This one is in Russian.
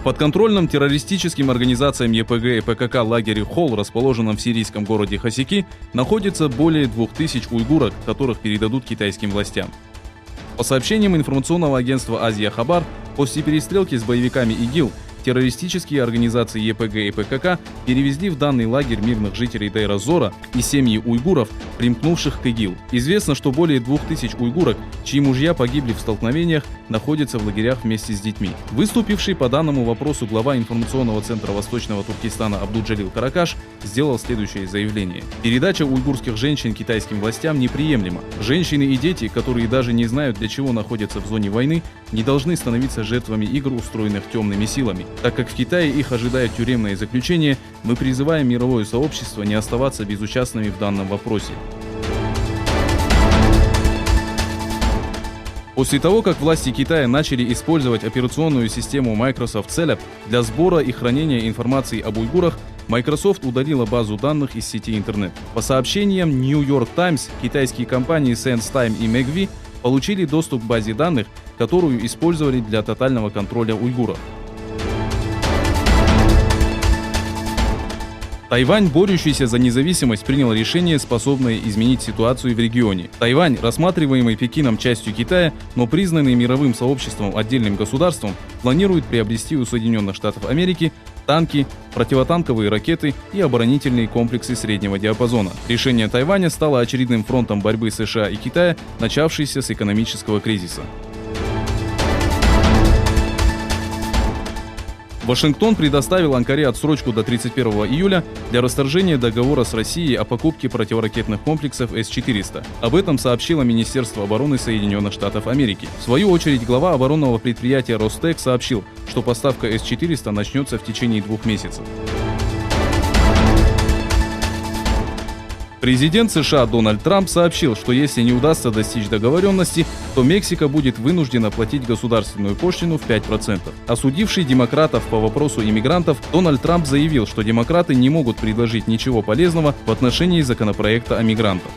В подконтрольном террористическим организациям ЕПГ и ПКК лагере Холл, расположенном в сирийском городе Хасики, находится более 2000 уйгурок, которых передадут китайским властям. По сообщениям информационного агентства «Азия Хабар», после перестрелки с боевиками ИГИЛ, террористические организации ЕПГ и ПКК перевезли в данный лагерь мирных жителей Дейр-эз-Зора и семьи уйгуров, примкнувших к ИГИЛ. Известно, что более 2000 уйгурок, чьи мужья погибли в столкновениях, находятся в лагерях вместе с детьми. Выступивший по данному вопросу глава информационного центра Восточного Туркестана Абдулджалил Каракаш сделал следующее заявление. Передача уйгурских женщин китайским властям неприемлема. Женщины и дети, которые даже не знают, для чего находятся в зоне войны, не должны становиться жертвами игр, устроенных темными силами. Так как в Китае их ожидает тюремное заключение, мы призываем мировое сообщество не оставаться безучастными в данном вопросе. После того, как власти Китая начали использовать операционную систему Microsoft Celeb для сбора и хранения информации об уйгурах, Microsoft удалила базу данных из сети интернет. По сообщениям New York Times, китайские компании SenseTime и Megvii получили доступ к базе данных, которую использовали для тотального контроля уйгуров. Тайвань, борющийся за независимость, принял решение, способное изменить ситуацию в регионе. Тайвань, рассматриваемый Пекином частью Китая, но признанный мировым сообществом отдельным государством, планирует приобрести у Соединенных Штатов Америки танки, противотанковые ракеты и оборонительные комплексы среднего диапазона. Решение Тайваня стало очередным фронтом борьбы США и Китая, начавшейся с экономического кризиса. Вашингтон предоставил Анкаре отсрочку до 31 июля для расторжения договора с Россией о покупке противоракетных комплексов С-400. Об этом сообщило Министерство обороны Соединенных Штатов Америки. В свою очередь, глава оборонного предприятия Ростек сообщил, что поставка С-400 начнется в течение 2 месяцев. Президент США Дональд Трамп сообщил, что если не удастся достичь договоренности, то Мексика будет вынуждена платить государственную пошлину в 5%. Осудивший демократов по вопросу иммигрантов, Дональд Трамп заявил, что демократы не могут предложить ничего полезного в отношении законопроекта о мигрантах.